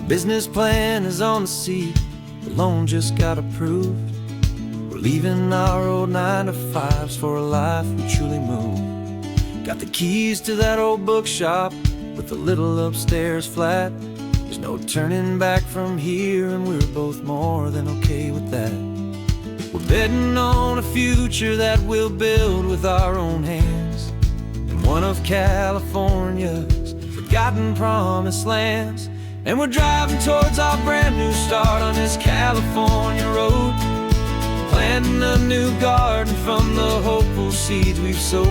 business plan is on the seat, the loan just got approved. We're leaving our old 9-to-5s for a life we truly move. Got the keys to that old bookshop with the little upstairs flat. There's no turning back from here, and we're both more than okay with that. We're betting on a future that we'll build with our own hands in one of California's forgotten promised lands. And we're driving towards our brand new start on this California road, planting a new garden from the hopeful seeds we've sowed.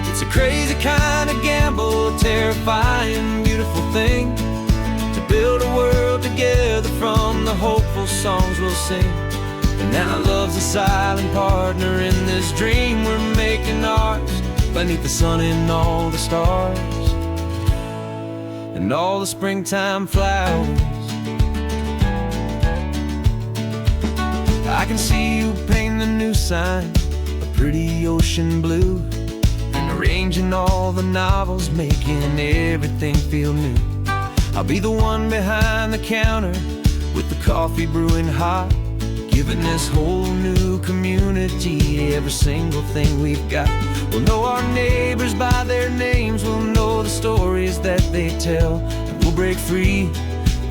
It's a crazy kind of gamble, a terrifying, beautiful thing, to build a world together from the hopeful songs we'll sing. And now love's a silent partner in this dream we're making ours, beneath the sun and all the stars and all the springtime flowers. I can see you painting the new sign a pretty ocean blue, and arranging all the novels, making everything feel new. I'll be the one behind the counter with the coffee brewing hot, giving this whole new community every single thing we've got. We'll know our neighbors by their names, we'll know the stories that they tell, and we'll break free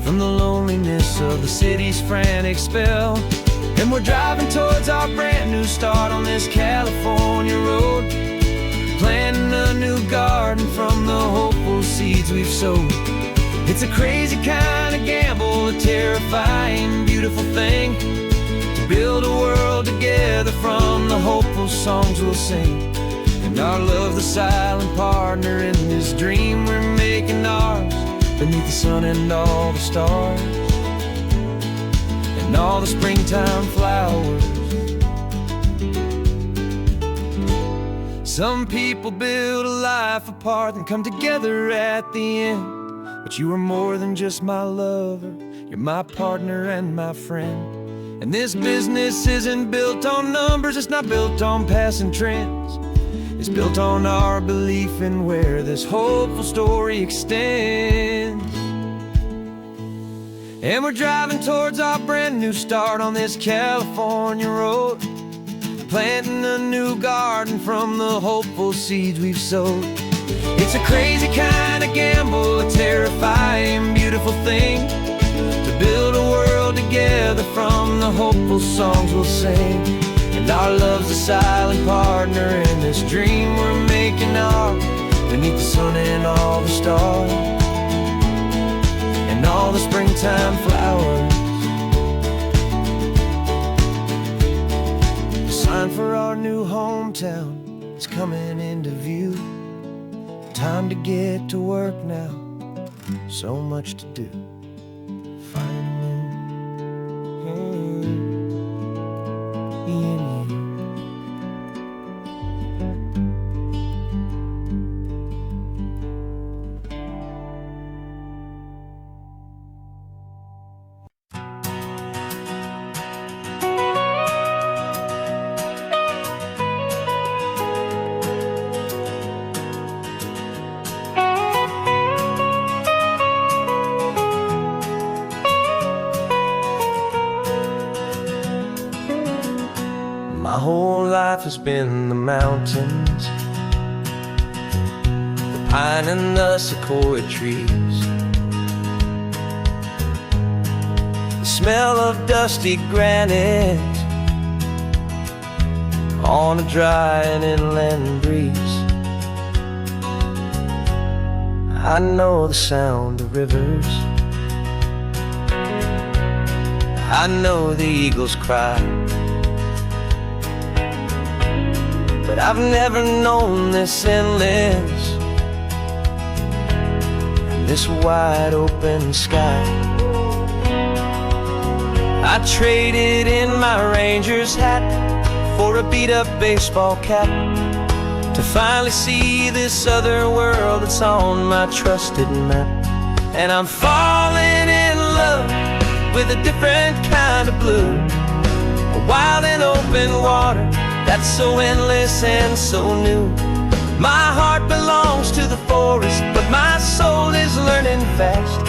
from the loneliness of the city's frantic spell. And we're driving towards our brand new start on this California road, planting a new garden from the hopeful seeds we've sowed. It's a crazy kind of gamble, a terrifying, beautiful thing, to build a world together from the hopeful songs we'll sing. And our love's the silent partner in this dream we're making ours, beneath the sun and all the stars and all the springtime flowers. Some people build a life apart and come together at the end, but you are more than just my lover, you're my partner and my friend. And this business isn't built on numbers, it's not built on passing trends. It's built on our belief in where this hopeful story extends. And we're driving towards our brand new start on this California road, planting a new garden from the hopeful seeds we've sowed. It's a crazy kind of gamble, a terrifying, beautiful thing, to build a world together from the hopeful songs we'll sing. And our love's a silent partner in this dream we're making ours, beneath the sun and all the stars and all the springtime flowers. The sign for our new hometown is coming into view. Time to get to work now, so much to do. My whole life has been the mountains, the pine and the sequoia trees, the smell of dusty granite on a dry and inland breeze. I know the sound of rivers, I know the eagles cry, but I've never known this endless and this wide open sky. I traded in my Ranger's hat for a beat-up baseball cap, to finally see this other world that's on my trusted map. And I'm falling in love with a different kind of blue, a wild and open water that's so endless and so new. My heart belongs to the forest, but my soul is learning fast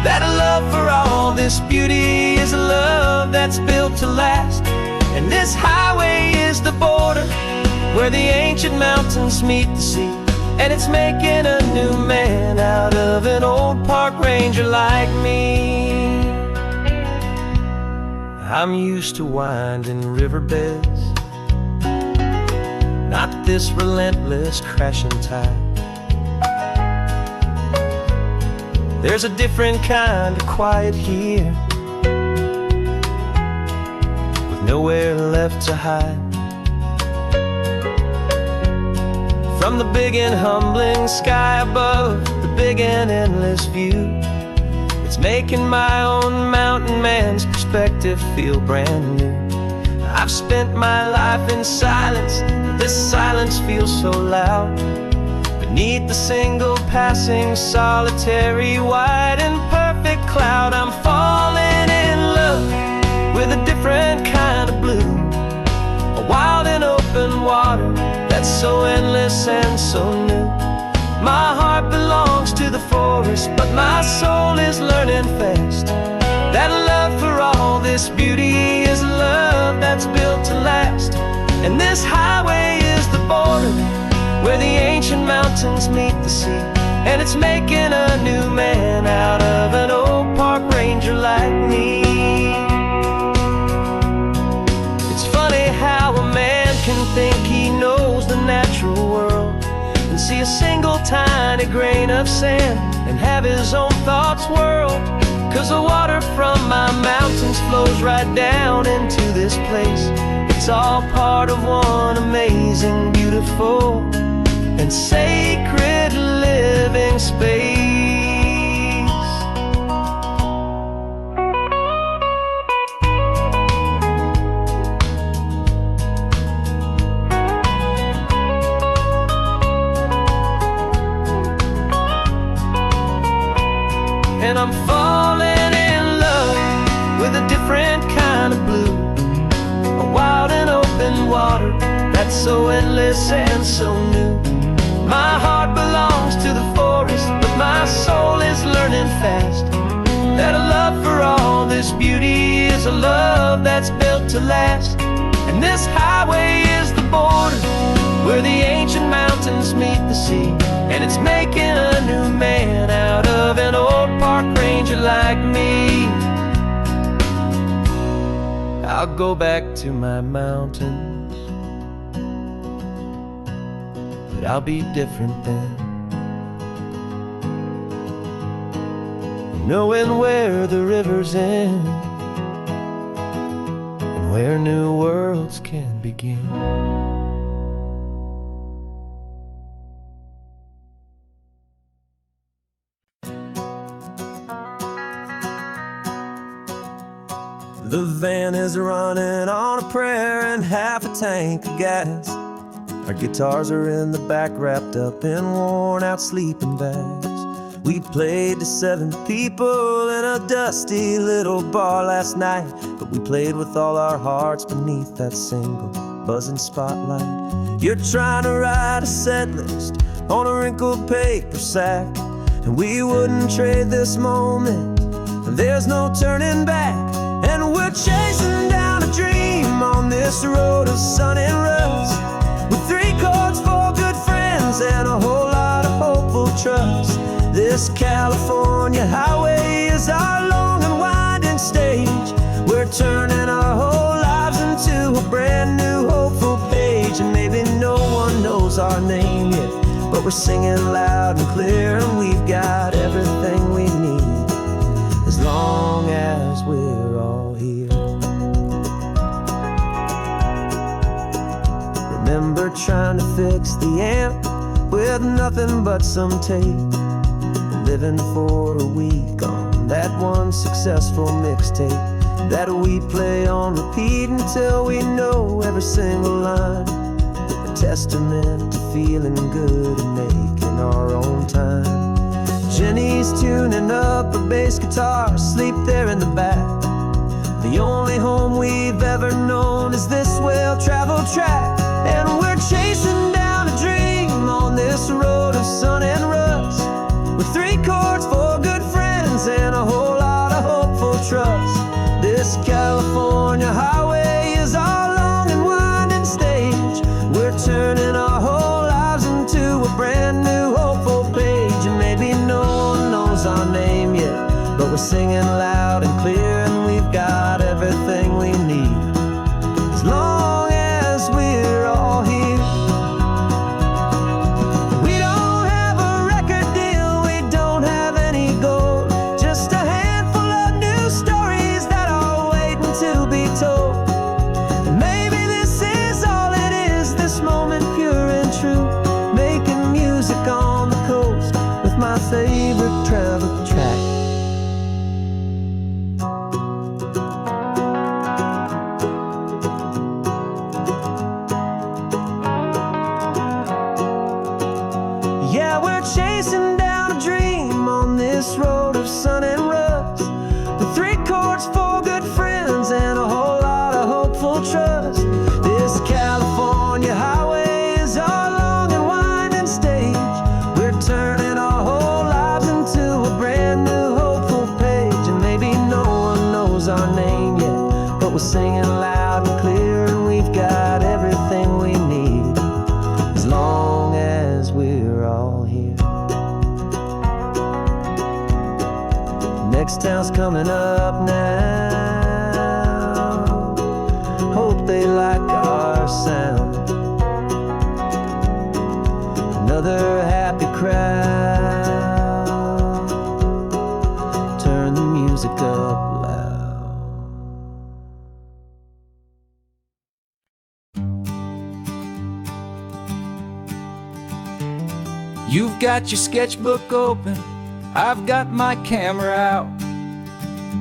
That a love for all this beauty is a love that's built to last. And this highway is the border where the ancient mountains meet the sea. And it's making a new man out of an old park ranger like me. I'm used to winding riverbeds, not this relentless crashing tide. There's a different kind of quiet here, with nowhere left to hide. From the big and humbling sky above, the big and endless view, it's making my own mountain man's perspective feel brand new. I've spent my life in silence, but this silence feels so loud. Beneath the single passing solitary white and perfect cloud, I'm falling in love with a different kind of blue, a wild and open water that's so endless and so new. My heart belongs to the forest, but my soul is learning fast that love for all this beauty is a love that's built to last. And this highway is the border where the ancient mountains meet the sea. And it's making a new man out of an old park ranger like me. It's funny how a man can think he knows the natural world and see a single tiny grain of sand and have his own thoughts whirled. 'Cause the water from my mountains flows right down into this place. It's all part of one amazing, beautiful, and sacred living space. And I'm falling in love with a different kind of blue, a wild and open water that's so endless and so new. My heart belongs to the forest, but my soul is learning fast that a love for all this beauty is a love that's built to last. And this highway is the border where the ancient mountains meet the sea. And it's making a new man out of an old park ranger like me. I'll go back to my mountains, but I'll be different then, knowing where the rivers end and where new worlds can begin. The van is running on a prayer and half a tank of gas. Our guitars are in the back, wrapped up in worn-out sleeping bags. We played to 7 people in a dusty little bar last night, but we played with all our hearts beneath that single buzzing spotlight. You're trying to write a set list on a wrinkled paper sack, and we wouldn't trade this moment. There's no turning back. And we're chasing down a dream on this road of sun and rust, with 3 chords, 4 good friends, and a whole lot of hopeful trust. This California highway is our long and winding stage. We're turning our whole lives into a brand new hopeful page. And maybe no one knows our name yet, but we're singing loud and clear, and we've got everything we need as long as we're all here. Remember trying to fix the amp with nothing but some tape, living for a week on that one successful mixtape that we play on repeat until we know every single line. A testament to feeling good and making our own time. Jenny's tuning up a bass guitar, asleep there in the back. The only home we've ever known is this well-traveled track. And we're chasing down a dream on this road of sun and rust, with 3 chords, 4 good friends, and a whole coming up now. Hope they like our sound. Another happy crowd. Turn the music up loud. You've got your sketchbook open, I've got my camera out.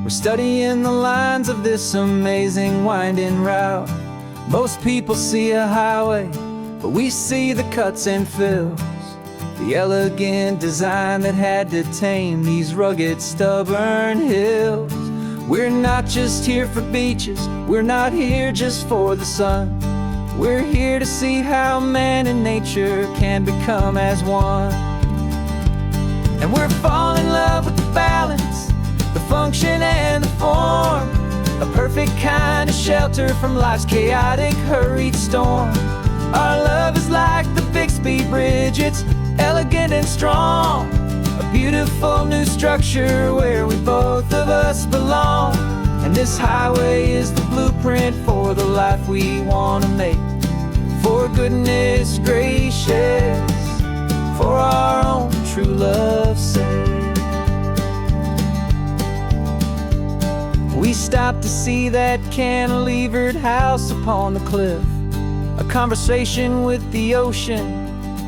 We're studying the lines of this amazing winding route. Most people see a highway, but we see the cuts and fills, the elegant design that had to tame these rugged, stubborn hills. We're not just here for beaches, we're not here just for the sun. We're here to see how man and nature can become as one. And we're falling in love with the balance, the function and the form, a perfect kind of shelter from life's chaotic, hurried storm. Our love is like the Bixby Bridge, it's elegant and strong, a beautiful new structure where we both of us belong. And this highway is the blueprint for the life we want to make. For goodness gracious, for our own true love's sake. We stopped to see that cantilevered house upon the cliff, a conversation with the ocean,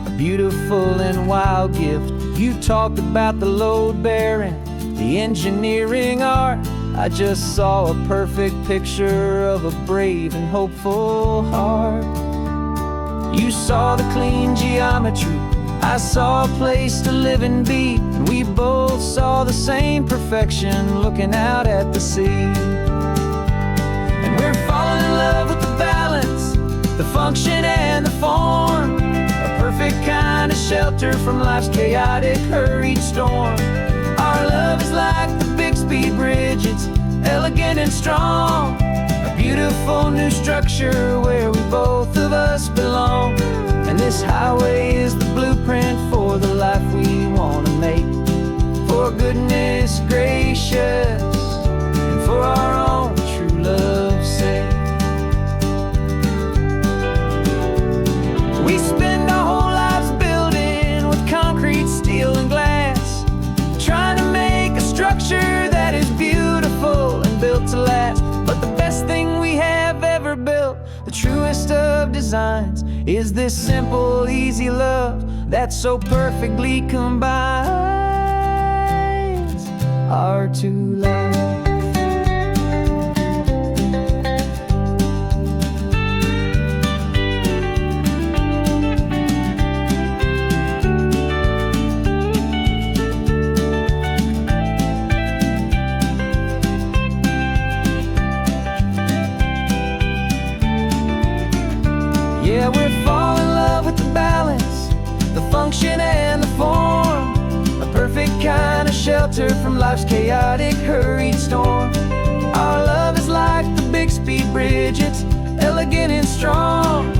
a beautiful and wild gift. You talked about the load bearing, the engineering art. I just saw a perfect picture of a brave and hopeful heart. You saw the clean geometry, I saw a place to live and be, and we both saw the same perfection looking out at the sea. And we're falling in love with the balance, the function and the form, a perfect kind of shelter from life's chaotic, hurried storm. Our love is like the Bixby Bridge, it's elegant and strong, a beautiful new structure where we both of us belong. And this highway is the blueprint for the life we want to make. For goodness gracious, and for our own true love's sake. We spend our whole lives building with concrete, steel, and glass, trying to make a structure that is beautiful and built to last. But the best thing we have ever built, the truest of designs, is this simple, easy love that so perfectly combines our two lives. Yeah, we're falling in love with the balance, the function and the form, a perfect kind of shelter from life's chaotic, hurried storm. Our love is like the Bixby Bridge, it's elegant and strong,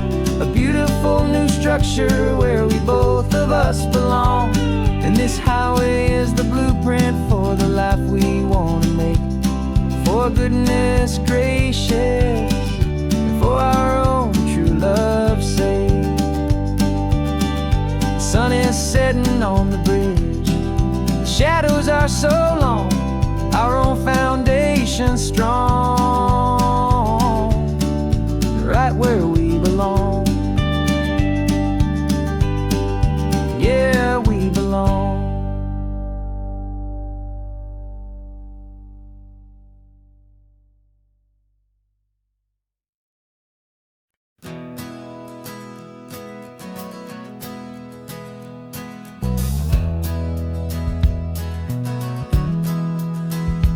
a beautiful new structure where we both of us belong. And this highway is the blueprint for the life we want to make. For goodness gracious, for our own true love's sake. The sun is setting on the bridge, the shadows are so long, our own foundation strong, right where we belong. Yeah, we belong.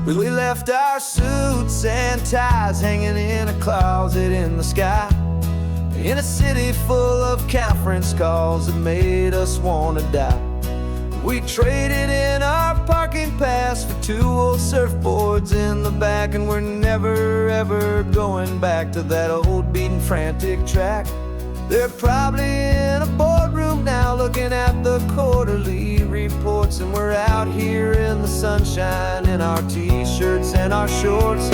We left our suits and ties hanging in a closet in the sky, in a city full of conference calls that made us want to die. We traded in our parking pass for 2 old surfboards in the back, and we're never ever going back to that old beaten frantic track. They're probably in a boardroom now looking at the quarterly report. ports, and we're out here in the sunshine in our t-shirts and our shorts.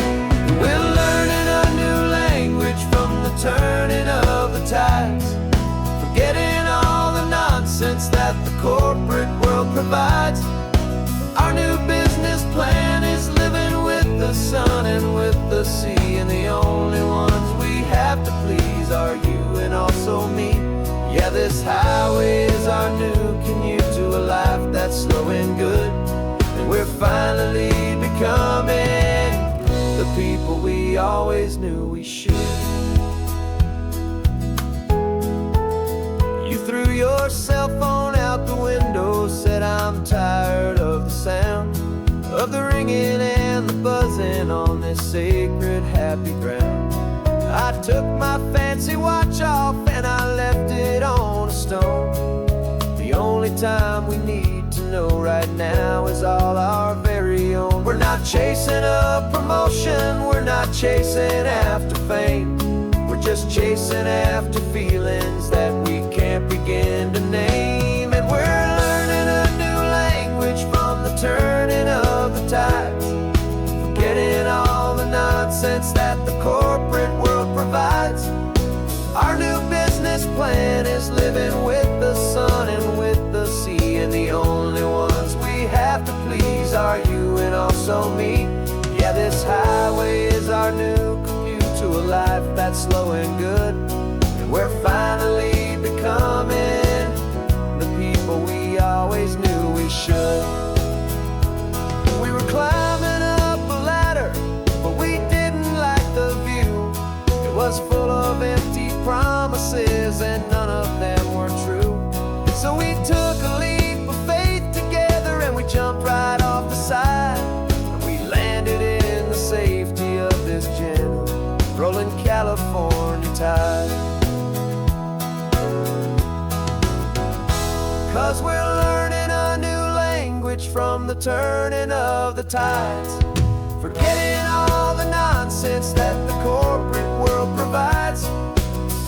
We're learning a new language from the turning of the tides, forgetting all the nonsense that the corporate world provides. Our new business plan is living with the sun and with the sea, and the only ones we have to please are you and also me. Yeah, this highway is our new commute to a life that's slow and good, and we're finally becoming the people we always knew we should. You threw your cell phone out the window, said I'm tired of the sound of the ringing and the buzzing on this sacred happy ground. I took my fancy watch off and I left it on a stone. The only time we need to know right now is all our very own. We're not chasing a promotion, we're not chasing after fame. We're just chasing after feelings that we can't begin to name. And we're learning a new language from the turning of the tides, forgetting all the nonsense that the corporate world provides. Our new business plan is living with the sun and with the sea, and the only ones we have to please are you and also me. Yeah, this highway is our new commute to a life that's slow and good, and we're finally becoming the people we always knew we should. We were climbing up a ladder, but we didn't like the view. It was full of empty promises and none of them were true. So we took a leap of faith together and we jumped right off the side, and we landed in the safety of this gentle rolling California tide. 'Cause we're learning a new language from the turning of the tides, forgetting all the nonsense that the corporate world provides.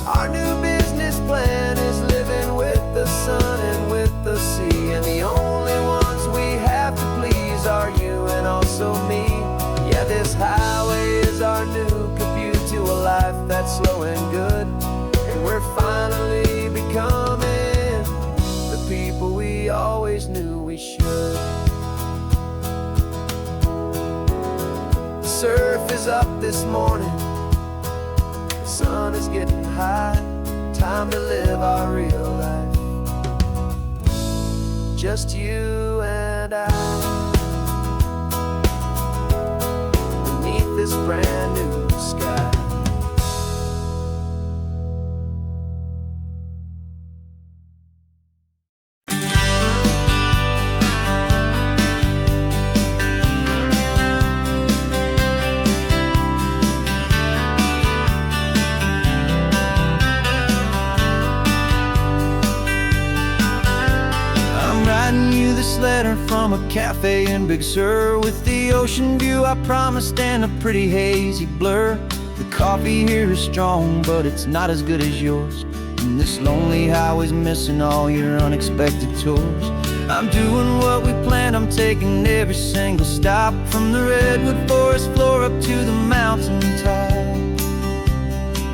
Our new business plan is living with the sun and with the sea, and the only ones we have to please are you and also me. Yeah, this highway is our new commute to a life that's slow and good, and we're finally becoming the people we always knew we should. The surf is up this morning, the sun is getting high, time to live our real life, just you and I, beneath this brand new sky. This letter from a cafe in Big Sur, with the ocean view I promised and a pretty hazy blur. The coffee here is strong, but it's not as good as yours, and this lonely highway's missing all your unexpected tours. I'm doing what we planned, I'm taking every single stop, from the redwood forest floor up to the mountain top.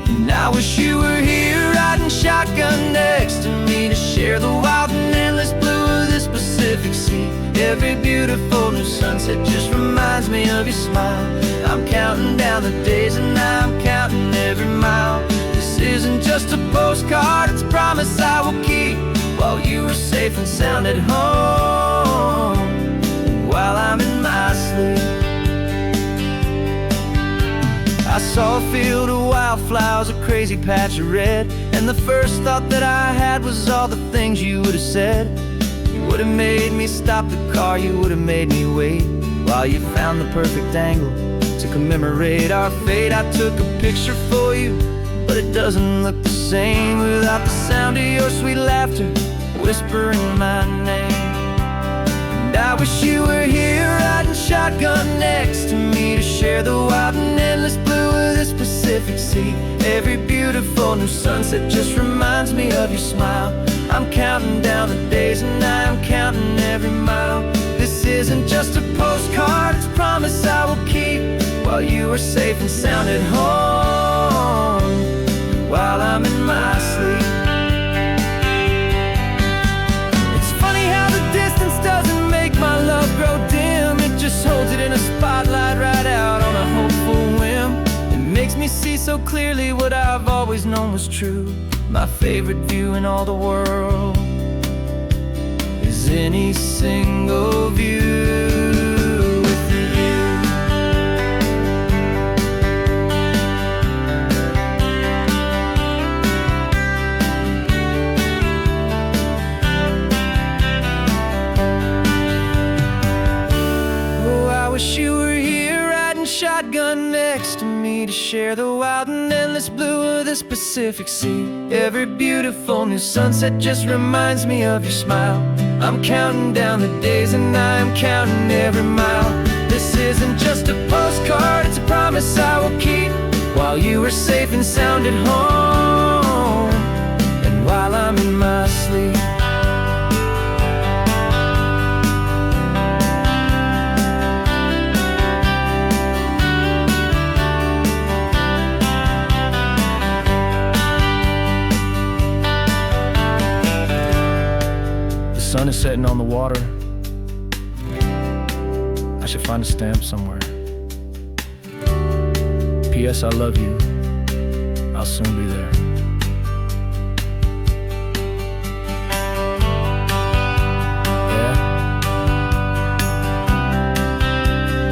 And I wish you were here riding shotgun next to me to share the wild and endless blue of this Pacific Sea. Every beautiful new sunset just reminds me of your smile. I'm counting down the days and I'm counting every mile. This isn't just a postcard, it's a promise I will keep, while you are safe and sound at home, while I'm in my sleep. I saw a field of wildflowers, a crazy patch of red, and the first thought that I had was all the things you would have said. You would have made me stop the car, you would have made me wait, while you found the perfect angle to commemorate our fate. I took a picture for you, but it doesn't look the same without the sound of your sweet laughter whispering my name. And I wish you were here riding shotgun next to me to share the wild and endless blue of this Pacific Sea. Every beautiful new sunset just reminds me of your smile. I'm counting down the days and I'm counting every promise I will keep while you are safe and sound at home, while I'm in my sleep. It's funny how the distance doesn't make my love grow dim. It just holds it in a spotlight right out on a hopeful whim. It makes me see so clearly what I've always known was true. My favorite view in all the world is any single view. Wish you were here riding shotgun next to me to share the wild and endless blue of this Pacific Sea. Every beautiful new sunset just reminds me of your smile. I'm counting down the days and I am counting every mile. This isn't just a postcard, it's a promise I will keep while you are safe and sound at home, and while I'm in my sleep. The sun is setting on the water. I should find a stamp somewhere. P.S. I love you. I'll soon be there. Yeah?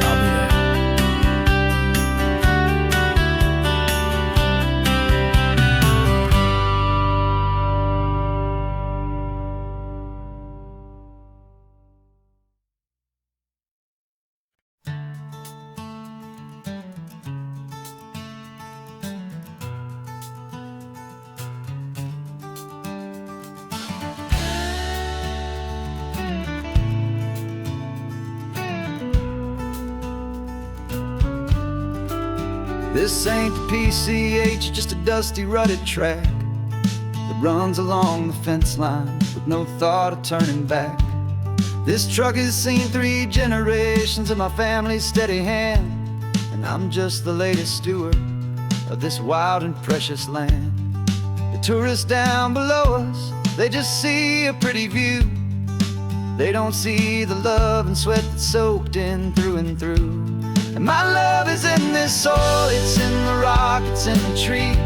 I'll be there. This ain't the PCH, just a dusty, rutted track that runs along the fence line with no thought of turning back. This truck has seen 3 generations of my family's steady hand, and I'm just the latest steward of this wild and precious land. The tourists down below us, they just see a pretty view. They don't see the love and sweat that's soaked in through and through. And my love is in this soil, it's in the rock, it's in the trees.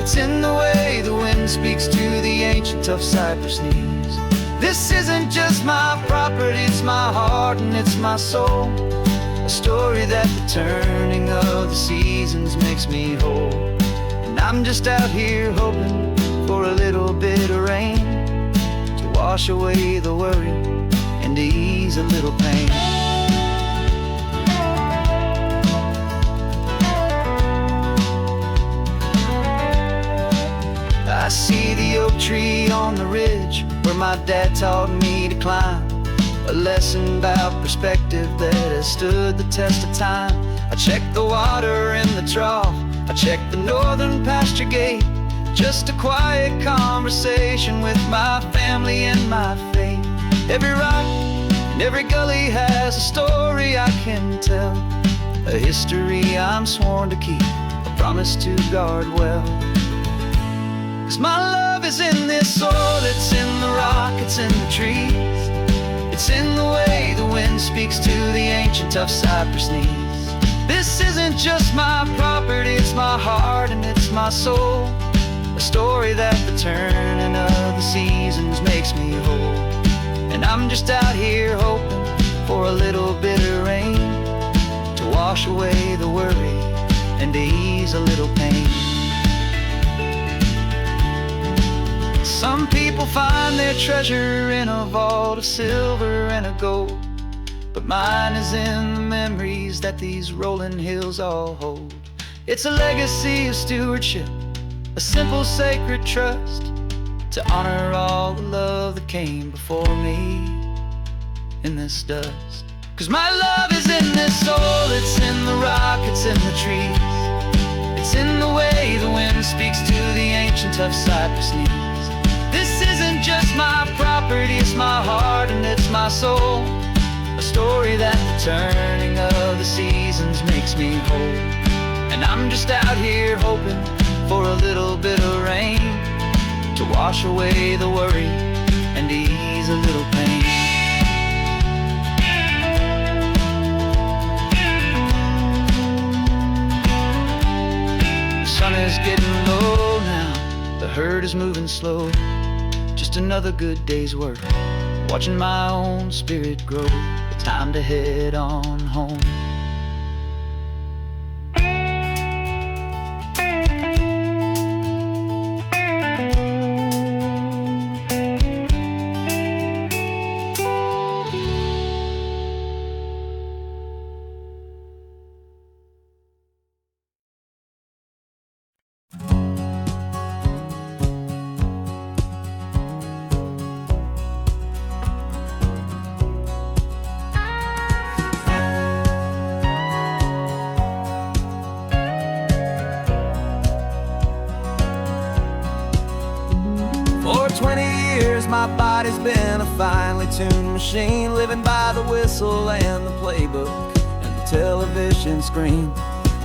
It's in the way the wind speaks to the ancient tough cypress knees. This isn't just my property, it's my heart and it's my soul. A story that the turning of the seasons makes me whole. And I'm just out here hoping for a little bit of rain to wash away the worry and to ease a little pain. I see the oak tree on the ridge where my dad taught me to climb. A lesson about perspective that has stood the test of time. I check the water in the trough, I check the northern pasture gate. Just a quiet conversation with my family and my faith. Every rock and every gully has a story I can tell, a history I'm sworn to keep, a promise to guard well. 'Cause my love is in this soil, it's in the rock, it's in the trees. It's in the way the wind speaks to the ancient tough cypress knees. This isn't just my property, it's my heart and it's my soul. A story that the turning of the seasons makes me whole. And I'm just out here hoping for a little bit of rain to wash away the worry and to ease a little pain. Some people find their treasure in a vault of silver and a gold, but mine is in the memories that these rolling hills all hold. It's a legacy of stewardship, a simple sacred trust, to honor all the love that came before me in this dust. 'Cause my love is in this soil, it's in the rock, it's in the trees. It's in the way the wind speaks to the ancient tough cypress knees. This isn't just my property, it's my heart and it's my soul. A story that the turning of the seasons makes me whole. And I'm just out here hoping for a little bit of rain to wash away the worry and ease a little pain. The sun is getting low now, the herd is moving slow. Just another good day's work, watching my own spirit grow. Time to head on home. For 20 years my body's been a finely tuned machine, living by the whistle and the playbook and the television screen.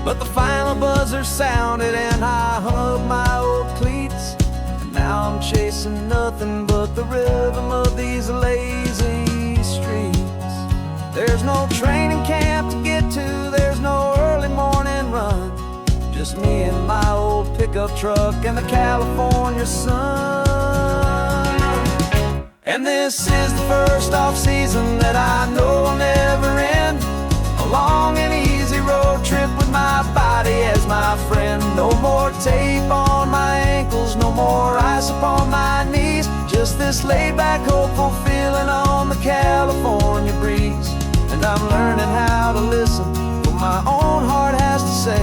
But the final buzzer sounded and I hung up my old cleats, and now I'm chasing nothing but the rhythm of these lazy streets. There's no training camp to get to, there's no early morning run, just me and my old pickup truck and the California sun. And this is the first off-season that I know will never end. A long and easy road trip with my body as my friend. No more tape on my ankles, no more ice upon my knees. Just this laid-back, hopeful feeling on the California breeze. And I'm learning how to listen to what my own heart has to say,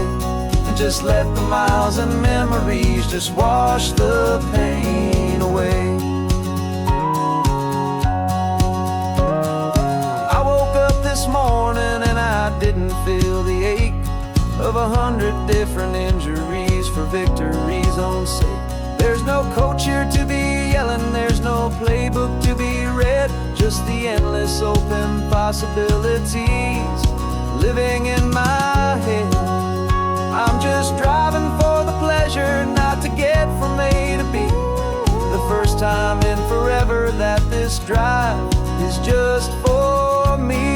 and just let the miles and memories just wash the pain away. This morning and I didn't feel the ache of 100 different injuries for victory's own sake. There's no coach here to be yelling, there's no playbook to be read, just the endless open possibilities living in my head. I'm just driving for the pleasure, not to get from A to B. The first time in forever that this drive is just for me.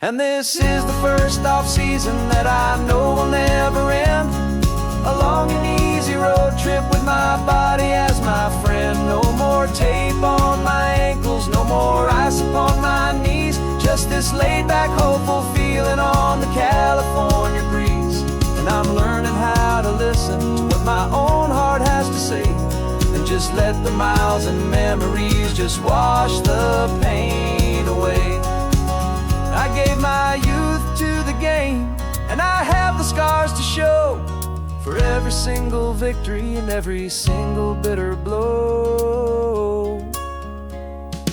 And this is the first off-season that I know will never end. A long and easy road trip with my body as my friend. No more tape on my ankles, no more ice upon my knees. Just this laid-back, hopeful feeling on the California breeze. And I'm learning how to listen to what my own heart has to say, and just let the miles and memories just wash the pain away. I gave my youth to the game, and I have the scars to show for every single victory and every single bitter blow.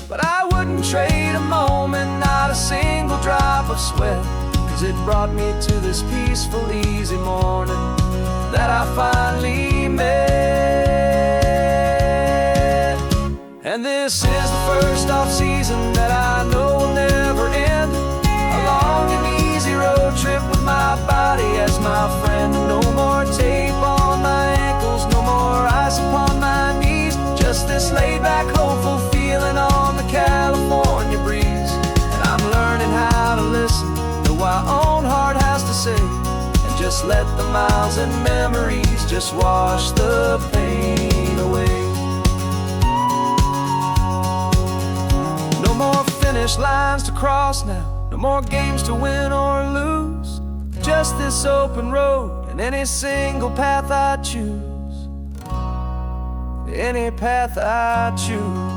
But I wouldn't trade a moment, not a single drop of sweat, 'cause it brought me to this peaceful, easy morning that I finally met. And this is the first off-season that I know will never end. A long and easy road trip with my body as my friend. No more tape on my ankles, no more ice upon my knees. Just this laid-back, hopeful feeling on the California breeze. And I'm learning how to listen to what my own heart has to say, and just let the miles and memories just wash the pain away. No more finish lines to cross now, no more games to win or lose. Just this open road and any single path I choose. Any path I choose.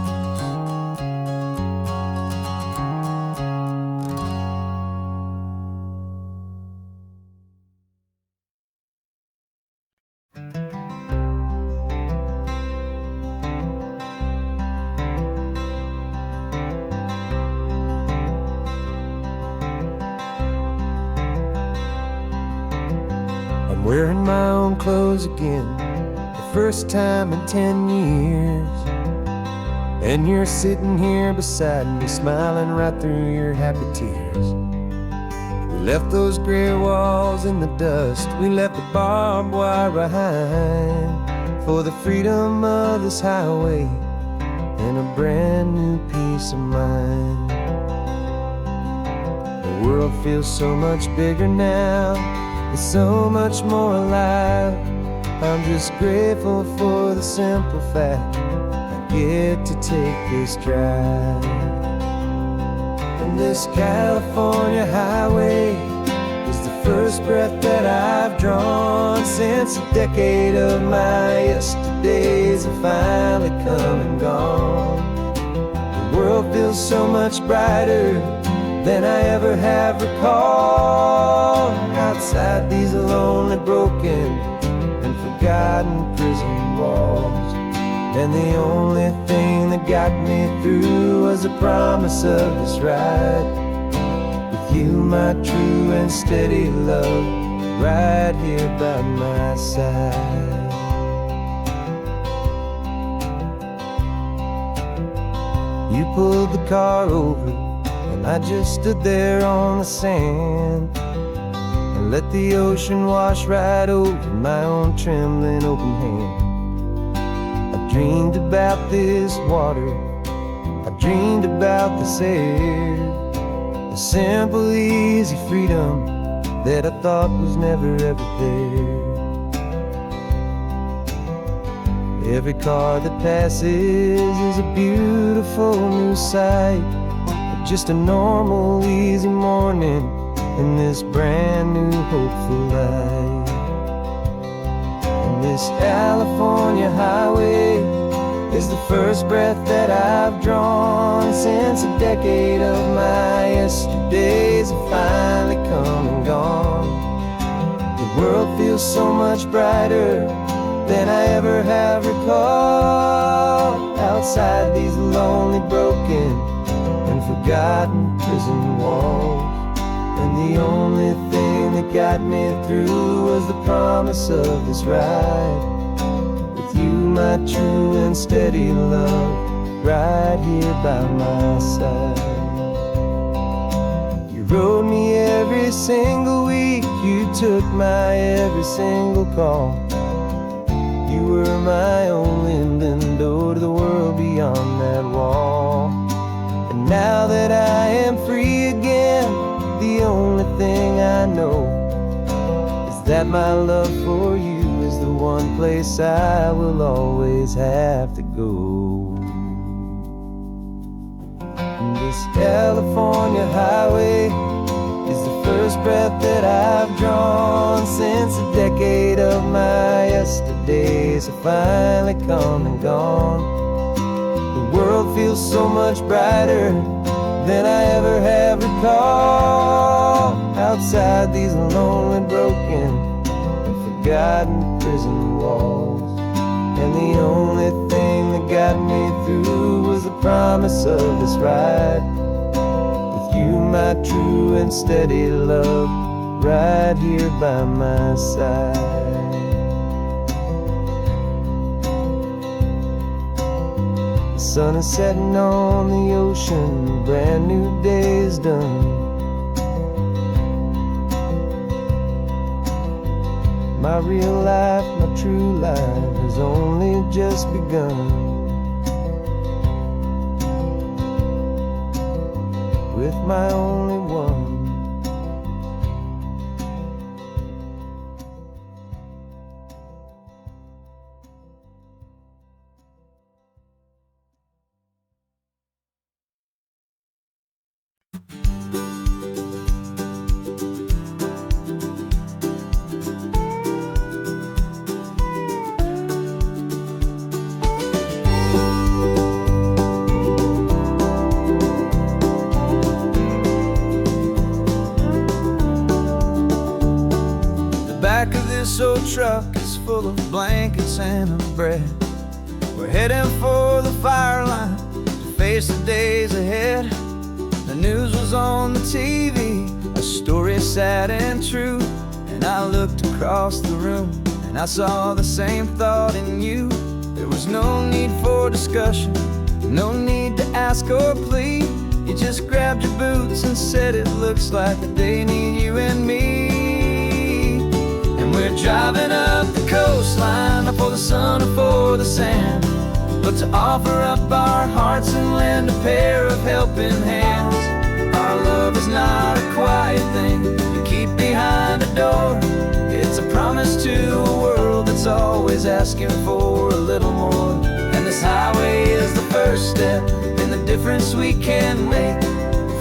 I'm wearing my own clothes again, the first time in 10 years. And you're sitting here beside me, smiling right through your happy tears. We left those gray walls in the dust, we left the barbed wire behind, for the freedom of this highway and a brand new peace of mind. The world feels so much bigger now, it's so much more alive. I'm just grateful for the simple fact I get to take this drive. And this California highway is the first breath that I've drawn since a decade of my yesterdays have finally come and gone. The world feels so much brighter than I ever have recalled. Outside these lonely, broken, and forgotten prison walls. And the only thing that got me through was the promise of this ride with you, my true and steady love, right here by my side. You pulled the car over and I just stood there on the sand and let the ocean wash right over my own trembling open hand. I dreamed about this water, I dreamed about this air, the simple easy freedom that I thought was never ever there. Every car that passes is a beautiful new sight, just a normal easy morning in this brand new hopeful life. And this California highway is the first breath that I've drawn since a decade of my yesterdays have finally come and gone. The world feels so much brighter than I ever have recalled. Outside these lonely, broken, and forgotten prison walls. And the only thing that got me through was the promise of this ride with you, my true and steady love, right here by my side. You rode me every single week, you took my every single call. You were my only window to the world beyond that wall. And now that I am free again, the only thing I know is that my love for you is the one place I will always have to go. And this California highway is the first breath that I've drawn since a decade of my yesterdays have finally come and gone. The world feels so much brighter than I ever have recalled. Outside these lonely, broken, and forgotten prison walls. And the only thing that got me through was the promise of this ride with you, my true and steady love, right here by my side. The sun is setting on the ocean, a brand new day is done. My real life, my true life has only just begun. With my only one. This old truck is full of blankets and of bread. We're heading for the fire line to face the days ahead. The news was on the TV, a story sad and true. And I looked across the room and I saw the same thought in you. There was no need for discussion, No need to ask or plead. You just grabbed your boots and said it looks like they need you and me. And we're driving up the coastline, not for the sun or for the sand, but to offer up our hearts and lend a pair of helping hands. Our love is not a quiet thing you keep behind a door. It's a promise to a world that's always asking for a little more. And this highway is the first step in the difference we can make,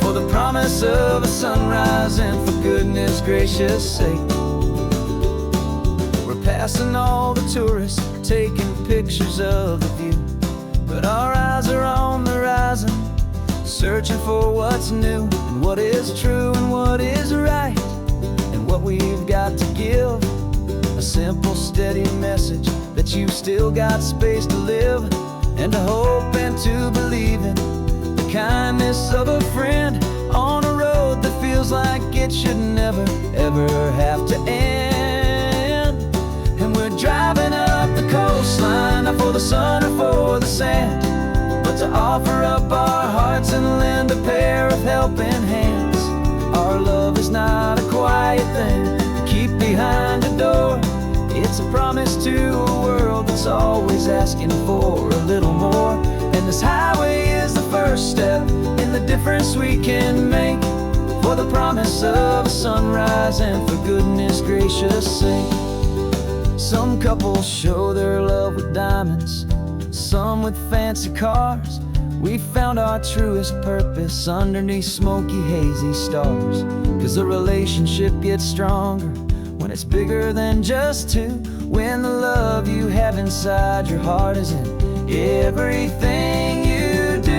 for the promise of a sunrise and for goodness gracious sake. We're passing all the tourists, taking pictures of the view, but our eyes are on the horizon, searching for what's new and what is true and what is right, and what we've got to give. A simple, steady message that you've still got space to live, and to hope and to believe in the kindness of a friend on a road that feels like it should never, ever have to end. And we're driving up the coastline, not for the sun or for the sand, but to offer up our hearts and lend a pair of helping hands. Our love is not a quiet thing to keep behind a door. It's a promise to a world that's always asking for a little more. And this highway is the first step in the difference we can make, for the promise of a sunrise and for goodness gracious sake. Some couples show their love with diamonds, some with fancy cars. We found our truest purpose underneath smoky, hazy stars. 'Cause the relationship gets stronger when it's bigger than just two, when the love you have inside your heart is in everything you do.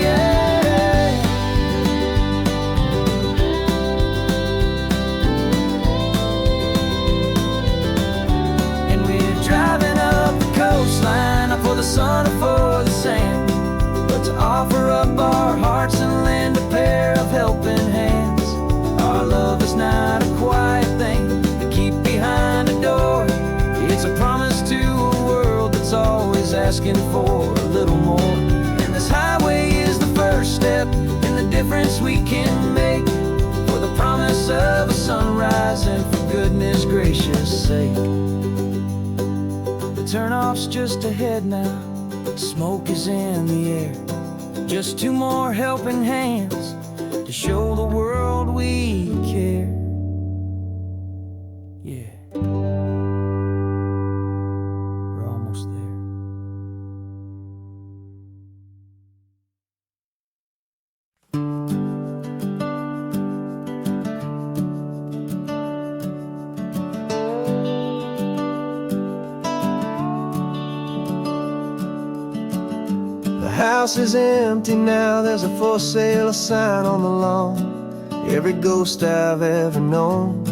Yeah. And we're driving up the coastline, not for the sun or for the sand, but to offer up our hearts and lend a pair of helping hands. Our love is not a quiet thing to keep behind a door. It's a promise to a world that's always asking for a little more. And this highway is the first step in the difference we can make, for the promise of a sunrise and for goodness gracious sake. The turnoff's just ahead now, smoke is in the air. Just two more helping hands to show the world we care. Yeah, we're almost there. The house is empty now, there's a for sale sign on the lawn. Every ghost I've ever known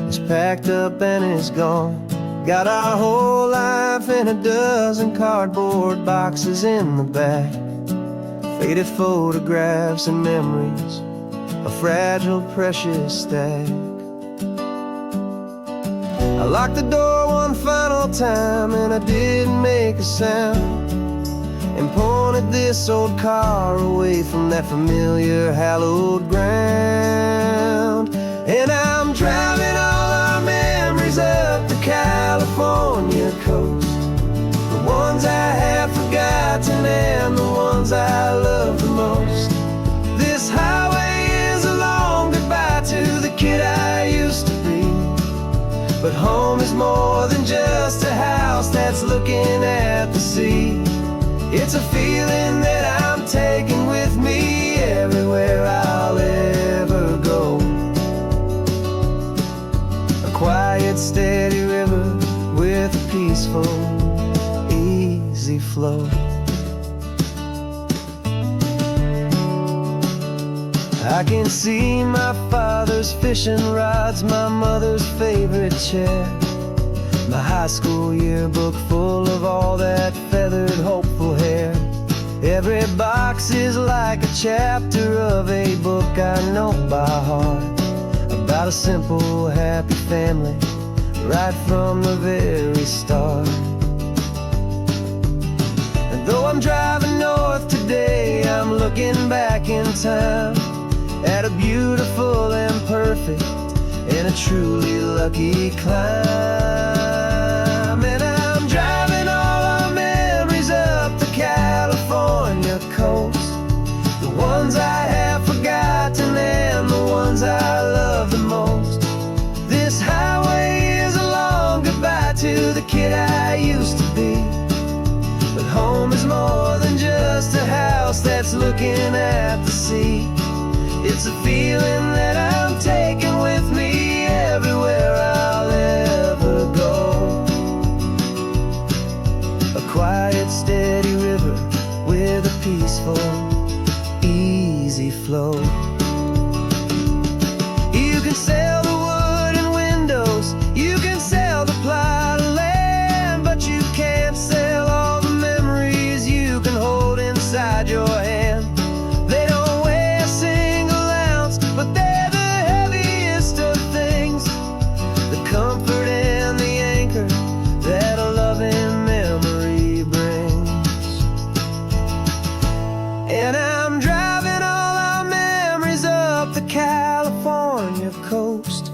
is packed up and is gone. Got our whole life in a dozen cardboard boxes in the back, faded photographs and memories, a fragile, precious stack. I locked the door one final time and I didn't make a sound, and pointed this old car away from that familiar hallowed ground. And I'm driving all our memories up the California coast, the ones I have forgotten and the ones I love the most. This highway is a long goodbye to the kid I used to be, but home is more than just a house that's looking at the sea. It's a feeling that I'm taking with me everywhere I'll ever go. A quiet, steady river with a peaceful, easy flow. I can see my father's fishing rods, my mother's favorite chair, my high school yearbook full of all that feathered, hopeful hair. Every box is like a chapter of a book I know by heart, about a simple, happy family right from the very start. I'm driving north today. I'm looking back in time at a beautiful and perfect and a truly lucky climb. And I'm driving all our memories up the California coast, the ones I have forgotten and the ones I love the most. This highway is a long goodbye to the kid I used to be. But home is more than just a house that's looking at the sea. It's a feeling that I'm taking with me everywhere I'll ever go. A quiet, steady river with a peaceful, easy flow. You can sail the wood and windows, you can sail the plot of land, but you can't sail all the memories you can hold inside your hand. They don't weigh a single ounce, but they're the heaviest of things, the comfort and the anchor that a loving memory brings. And I'm driving all our memories up the California coast,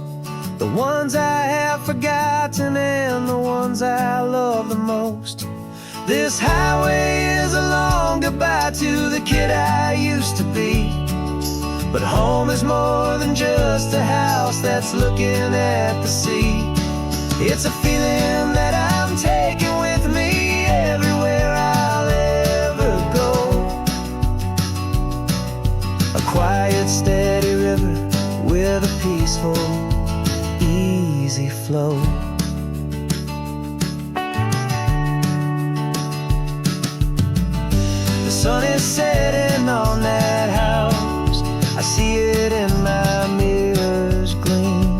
the ones I have forgotten and the ones I love the most. This highway is a long goodbye to the kid I used to be. But home is more than just a house that's looking at the sea. It's a feeling that I'm taking with me everywhere I'll ever go. A quiet, steady river with a peaceful, easy flow. The sun is setting on that house, I see it in my mirror's gleam.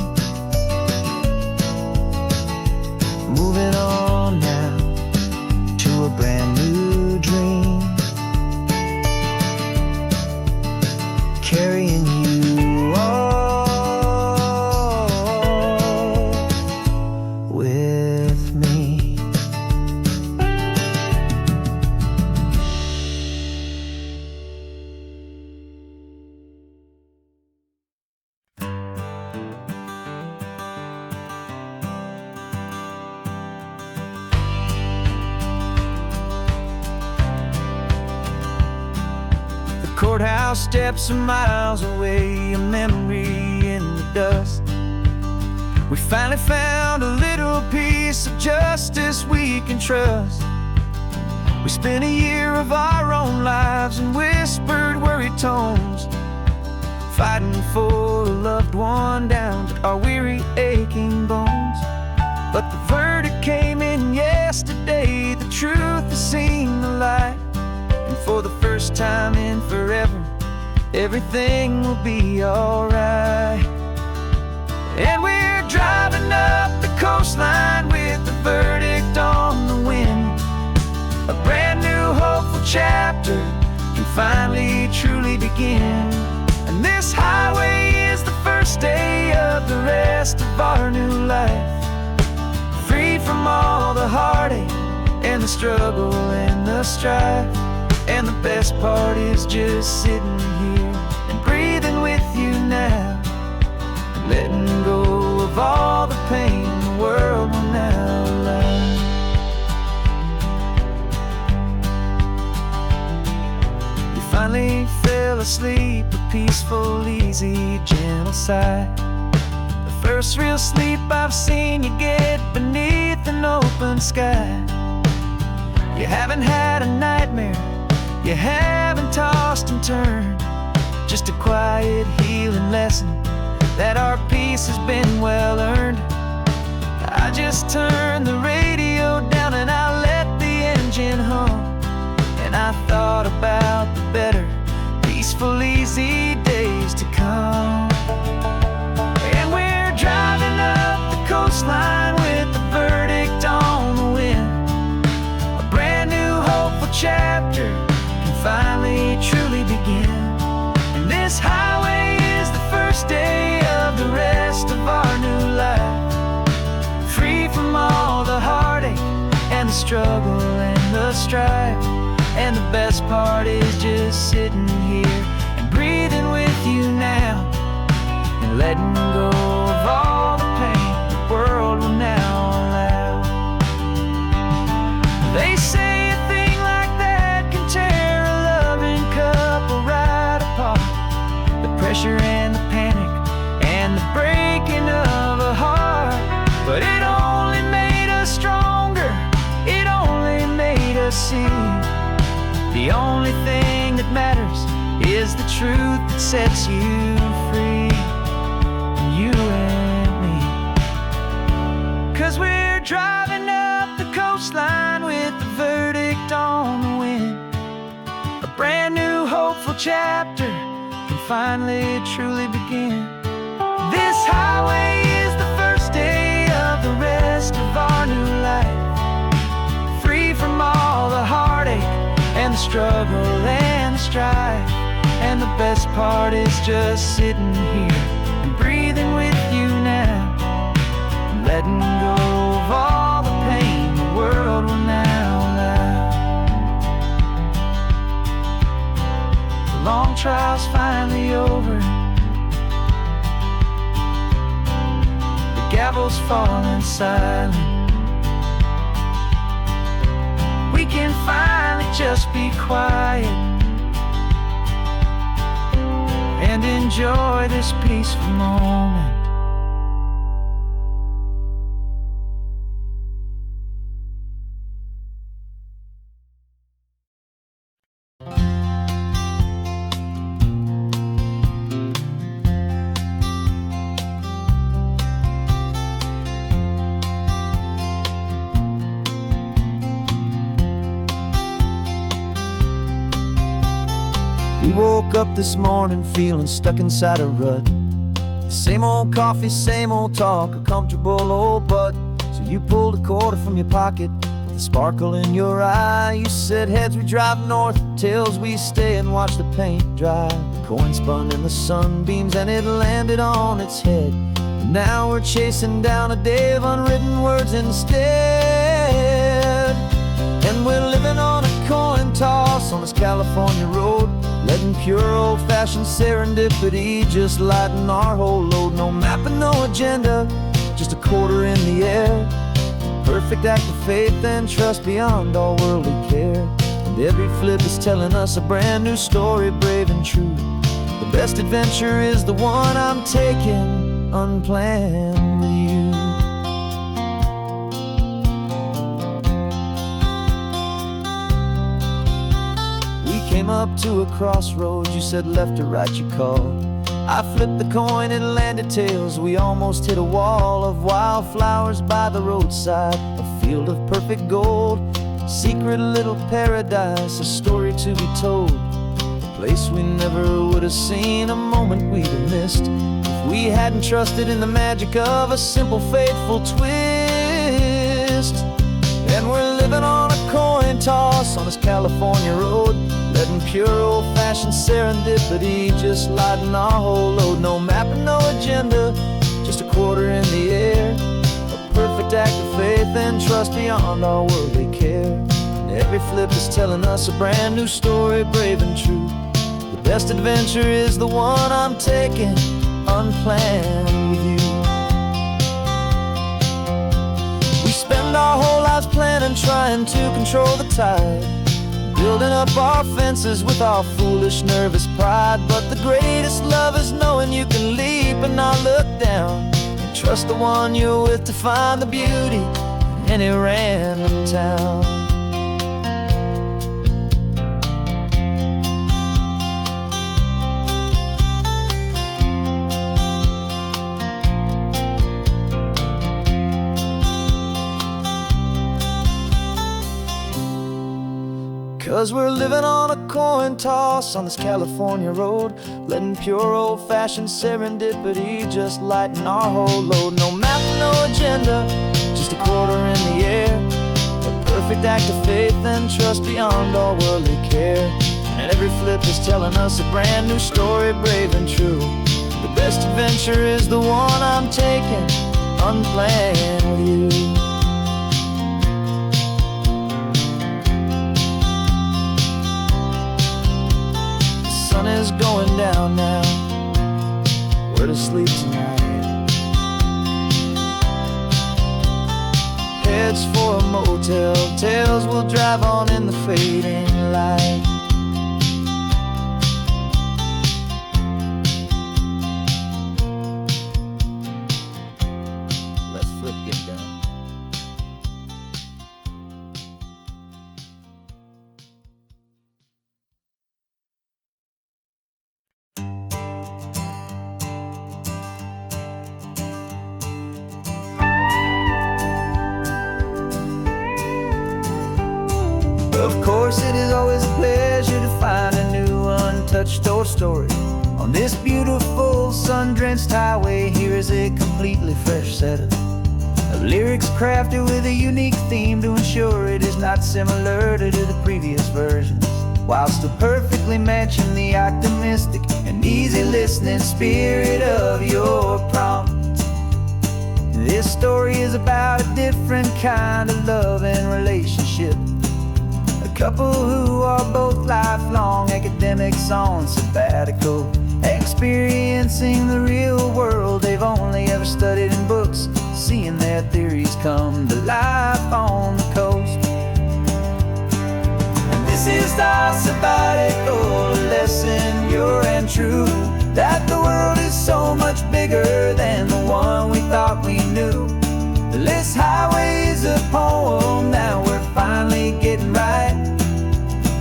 Moving on now to a brand new dream, carrying you all with me. Courthouse steps are miles away, a memory in the dust. We finally found a little piece of justice we can trust. We spent a year of our own lives in whispered, worried tones, fighting for a loved one down to our weary, aching bones. But the verdict came in yesterday, the truth has seen the light. And for the first time in forever, everything will be alright. And we're driving up the coastline with the verdict on the wind. A brand new hopeful chapter can finally truly begin. And this highway is the first day of the rest of our new life, free from all the heartache and the struggle and the strife. And the best part is just sitting here and breathing with you now, and letting go of all the pain the world will now allow. You finally fell asleep, a peaceful, easy, gentle sigh. The first real sleep I've seen you get beneath an open sky. You haven't had a nightmare, you haven't tossed and turned, just a quiet healing lesson that our peace has been well earned. I just turned the radio down and I let the engine hum, and I thought about the better, peaceful, easy days to come. And we're driving up the coastline with the verdict on the wind. A brand new hopeful chapter finally truly begin. And this highway is the first day of the rest of our new life, free from all the heartache and the struggle and the strife. And the best part is just sitting here and breathing with you now, and letting go of all the pain the world will now allow. They say a thing like that can tear a loving couple right apart. The pressure and the panic and the breaking of a heart. But it only made us stronger, it only made us see the only thing that matters is the truth that sets you free, you and me. 'Cause we're driving up the coastline with the verdict on the wind. A brand new hopeful chapter can finally truly begin. This highway is the first day of the rest of our new life, free from all the heartache and the struggle and the strife. And the best part is just sitting here and breathing with you now, and letting go of all the pain the world will now allow. The long trial's finally over, the gavel's falling silent. We can finally just be quiet and enjoy this peaceful moment. We woke up this morning feeling stuck inside a rut. Same old coffee, same old talk, a comfortable old butt. So you pulled a quarter from your pocket with a sparkle in your eye. You said heads we drive north, tails we stay and watch the paint dry. The coin spun in the sunbeams and it landed on its head. And now we're chasing down a day of unwritten words instead. And we're living on a coin toss on this California road, letting pure old-fashioned serendipity just lighten our whole load. No map and no agenda, just a quarter in the air. Perfect act of faith and trust beyond all worldly care. And every flip is telling us a brand new story, brave and true. The best adventure is the one I'm taking unplanned with you. Came up to a crossroads, you said left or right you called. I flipped the coin, it landed tails. We almost hit a wall of wildflowers by the roadside, a field of perfect gold, secret little paradise, a story to be told. A place we never would have seen, a moment we'd have missed if we hadn't trusted in the magic of a simple, faithful twist. And we're living on a coin toss on this California road, letting pure old-fashioned serendipity just lighten our whole load. No map and no agenda, just a quarter in the air. A perfect act of faith and trust beyond our worldly care. And every flip is telling us a brand new story, brave and true. The best adventure is the one I'm taking unplanned with you. We spend our whole lives planning, trying to control the tide, building up our fences with our foolish, nervous pride. But the greatest love is knowing you can leap and not look down, and trust the one you're with to find the beauty in any random town. 'Cause we're living on a coin toss on this California road, letting pure old-fashioned serendipity just lighten our whole load. No map, no agenda, just a quarter in the air. A perfect act of faith and trust beyond all worldly care. And every flip is telling us a brand new story, brave and true. The best adventure is the one I'm taking unplanned with you. we'll drive on in the fading light. Let's flip get done. Of course, it is always a pleasure to find a new untouched old story. On this beautiful sun-drenched highway, here is a completely fresh set of lyrics crafted with a unique theme to ensure it is not similar to the previous versions, while still perfectly matching the optimistic and easy listening spirit of your prompt. This story is about a different kind of love and relationship. A couple who are both lifelong academics on sabbatical, experiencing the real world they've only ever studied in books, seeing their theories come to life on the coast. And this is our sabbatical lesson, pure and true, that the world is so much bigger than the one we thought we knew. This highway is a poem that we're finally getting right.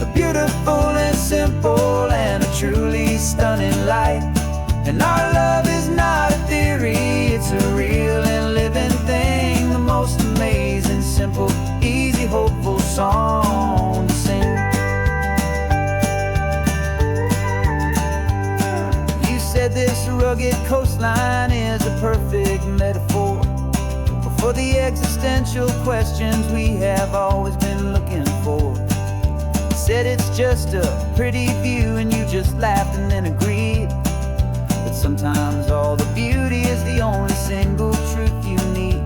A beautiful and simple and a truly stunning light. And our love is not a theory, it's a real and living thing. The most amazing, simple, easy, hopeful song to sing. You said this rugged coastline is a perfect metaphor for the existential questions we have always been looking for. Said it's just a pretty view and you just laughed and then agreed. But sometimes all the beauty is the only single truth you need.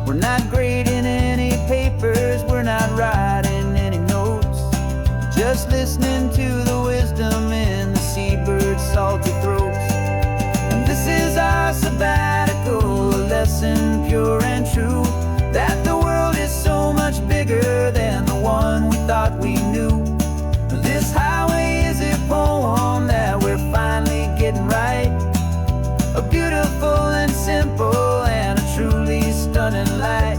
We're not grading any papers, we're not writing any notes, just listening to the wisdom in the seabird's salty throats. And this is our sabbatical lesson, pure and true, that the world is so much bigger than the one we thought we knew. This highway is a poem that we're finally getting right. A beautiful and simple and a truly stunning light.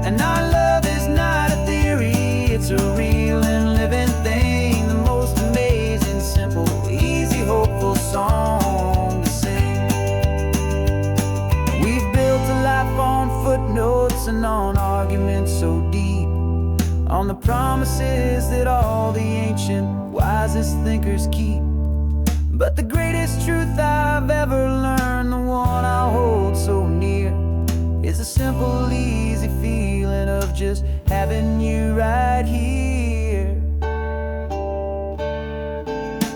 And our love is not a theory, it's a real and living thing. The most amazing, simple, easy, hopeful song to sing. We've built a life on footnotes and on arguments so deep, on the promises that all the ancient, wisest thinkers keep. But the greatest truth I've ever learned, the one I hold so near, is a simple, easy feeling of just having you right here.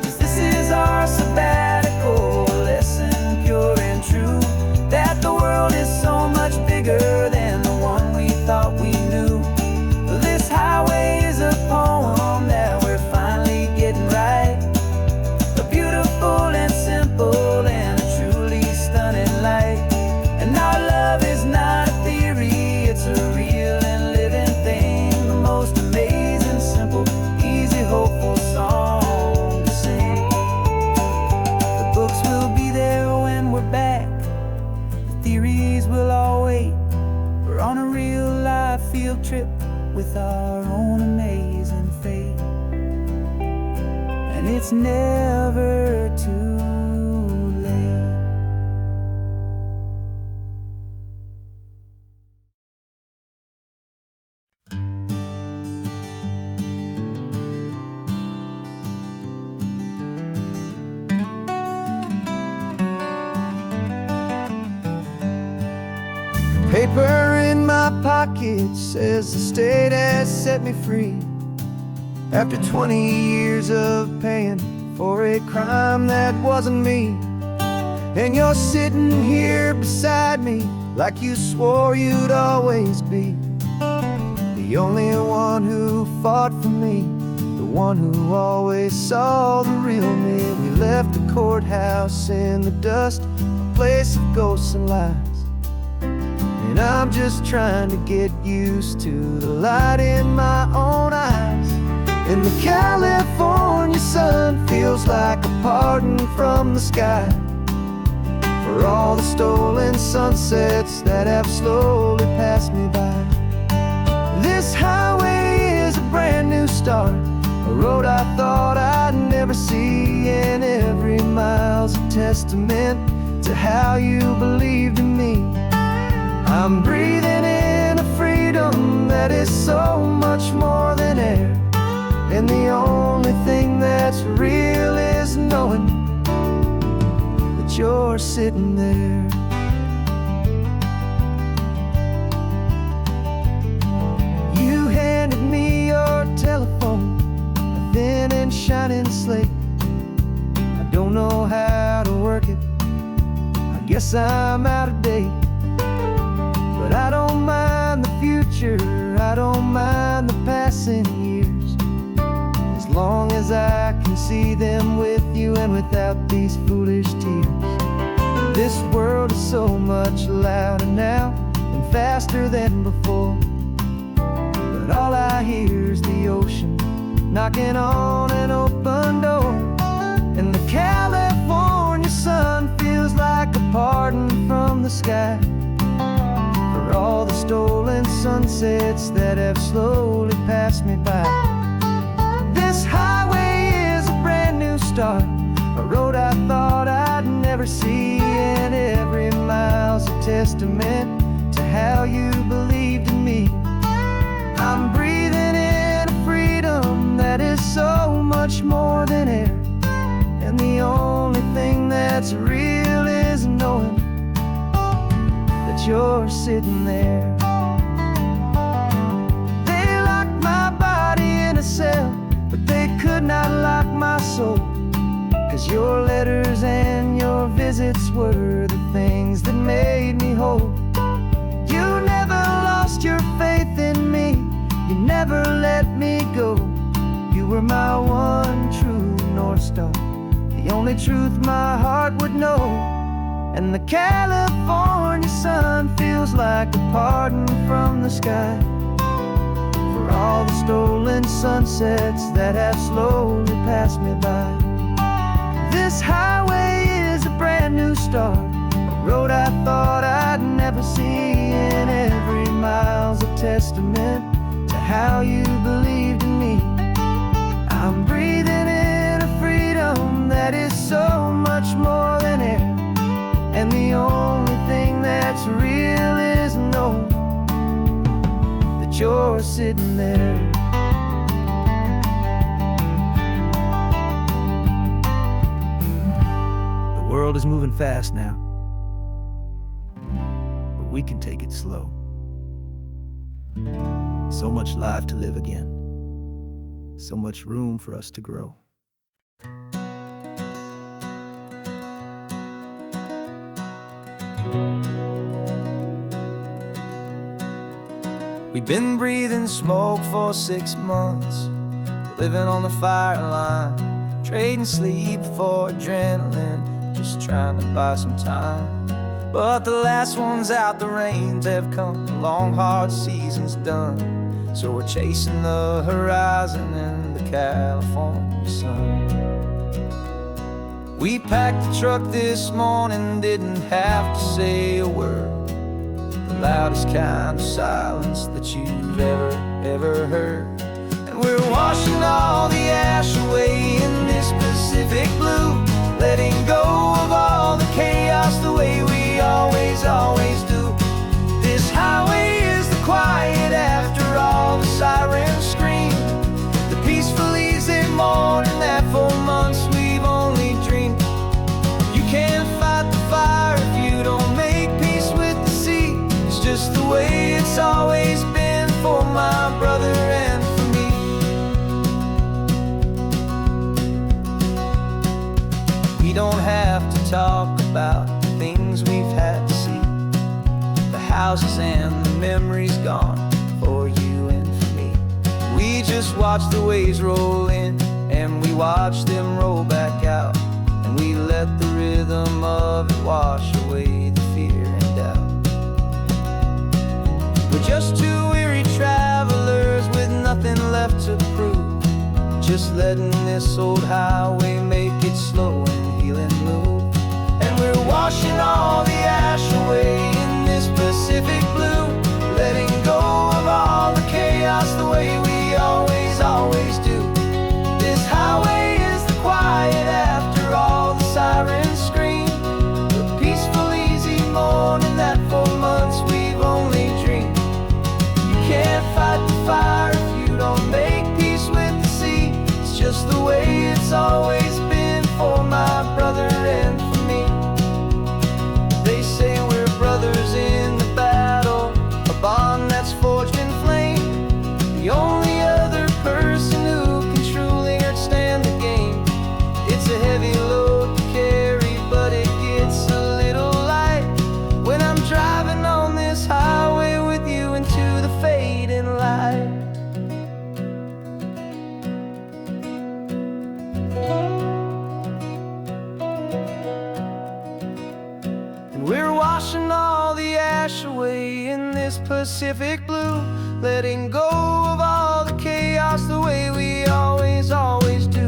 'Cause this is our sabbatical lesson, pure and true, that the world is so much bigger than the one we thought we knew. This highway is a poem that we're finally getting right. A beautiful and simple and a truly stunning light. And our love is not a theory, it's a real and living thing. The most amazing, simple, easy, hopeful song to sing. The books will be there when we're back, the theories will all wait. We're on a real life field trip with our own amazing fate. And it's never too late. Paper in my pocket says the state has set me free, after 20 years of paying for a crime that wasn't me. And you're sitting here beside me like you swore you'd always be, the only one who fought for me, the one who always saw the real me. We left the courthouse in the dust, a place of ghosts and lies. and I'm just trying to get used to the light in my own eyes. And the California sun feels like a pardon from the sky for all the stolen sunsets that have slowly passed me by. This highway is a brand new start, a road I thought I'd never see, and every mile's a testament to how you believed in me. I'm breathing in a freedom that is so much more than air, and the only thing that's real is knowing that you're sitting there. You handed me your telephone, a thin and shining slate. I don't know how to work it, I guess I'm out of date. But I don't mind the future, I don't mind the passing years, as long as I can see them with you and without these foolish tears. This world is so much louder now and faster than before, but all I hear is the ocean knocking on an open door. And the California sun feels like a pardon from the sky for all the stolen sunsets that have slowly passed me by. This highway is a brand new start, a road I thought I'd never see, and every mile's a testament to how you believed in me. I'm breathing in a freedom that is so much more than air, and the only thing that's real is knowing that you're sitting there. They locked my body in a cell, but they could not lock my soul, 'cause your letters and your visits were the things that made me whole. You never lost your faith in me, you never let me go. You were my one true North Star, the only truth my heart would know. And the California sun feels like a pardon from the sky for all the stolen sunsets that have slowly passed me by. This highway is a brand new start, a road I thought I'd never see, and every mile's a testament to how you believed in me. I'm breathing in a freedom that is so much more than air, and the only thing that's real is knowing that you're sitting there. The world is moving fast now, but we can take it slow. So much life to live again, so much room for us to grow. We've been breathing smoke for 6 months, living on the fire line, trading sleep for adrenaline, just trying to buy some time. But the last one's out, the rains have come, the long hard season's done, so we're chasing the horizon in the California sun. We packed the truck this morning, didn't have to say a word, the loudest kind of silence that you've ever heard. And we're washing all the ash away in this Pacific blue, letting go of all the chaos the way we always do. This highway is the quiet after all the sirens scream, the peaceful easy morning that for months we've only dreamed. You can't fight the fire if you don't make peace with the sea. It's just the way it's always been for my brother and for me. We don't have to talk about the things we've had to see, the houses and the memories gone for you and for me. We just watch the waves roll in, and we watch them roll back out, and we let the rhythm of it wash away the fear and doubt. We're just two weary travelers with nothing left to prove, just letting this old highway make it slow and healing move. And we're washing all the ash away in this Pacific blue, letting go of all the chaos the way we always do. This highway is the quiet after all the sirens scream, the peaceful, easy morning that for months we've only dreamed. You can't fight the fire if you don't make peace with the sea. It's just the way it's always been for my brother and for me. They say we're brothers in the battle, a bond that's forged in flame. The only other person who can truly stand the game. It's a heavy load to carry, but it gets a little light when I'm driving on this highway with you into the fading light. And we're washing all the ash away in this Pacific blue, letting go of all the chaos the way we always do.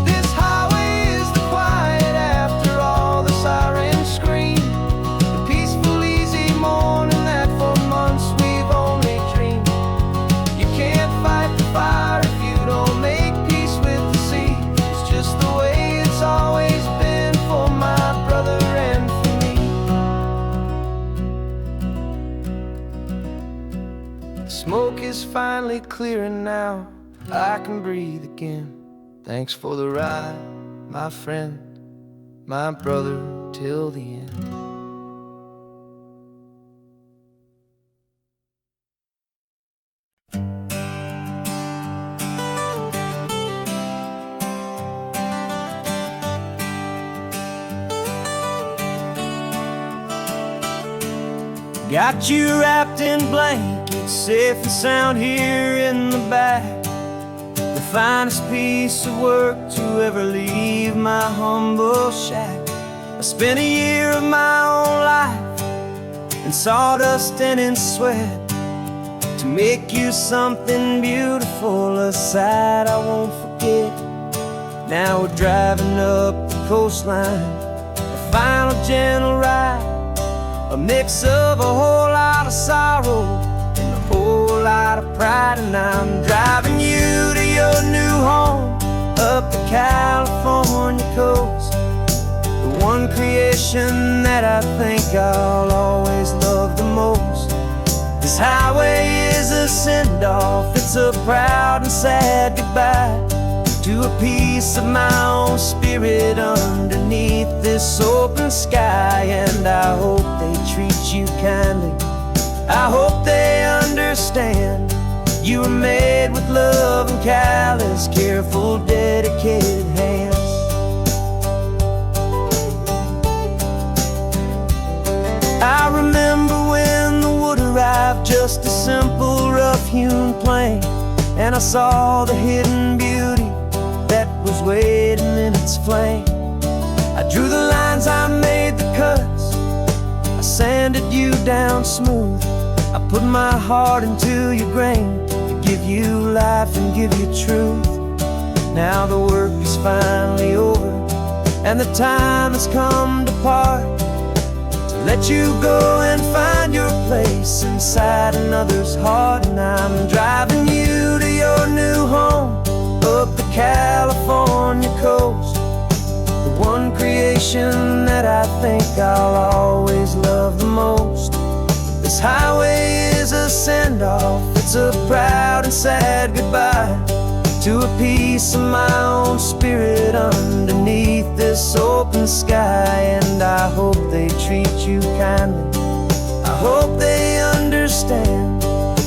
This highway is the quiet after all the sirens scream, the peaceful, easy morning that for months we've only dreamed. You can't fight the fire if you don't make peace with the sea. It's just the way it's always been for my brother and for me. The smoke is finally clearing now, I can breathe again. Thanks for the ride, my friend, my brother till the end. Got you wrapped in blankets, safe and sound here in the back. The finest piece of work to ever leave my humble shack. I spent a year of my own life in sawdust and in sweat to make you something beautiful, a sight I won't forget. Now we're driving up the coastline, a final gentle ride, a mix of a whole lot of sorrow and a whole lot of pride. And I'm driving you to your new home up the California coast, the one creation that I think I'll always love the most. This highway is a send-off, it's a proud and sad goodbye to a piece of my own spirit underneath this open sky. And I hope they treat you kindly, I hope they understand you were made with love and callous, careful, dedicated hands. I remember when the wood arrived, just a simple rough-hewn plank, and I saw the hidden beauty that was waiting in its flame. I drew the lines, I made the cuts, I sanded you down smooth. I put my heart into your grain to give you life and give you truth. Now the work is finally over and the time has come to part, to let you go and find your place inside another's heart. And I'm driving you to your new home up the California coast, the one creation that I think I'll always love the most. This highway is a send-off, it's a proud and sad goodbye to a piece of my own spirit underneath this open sky. And I hope they treat you kindly, I hope they understand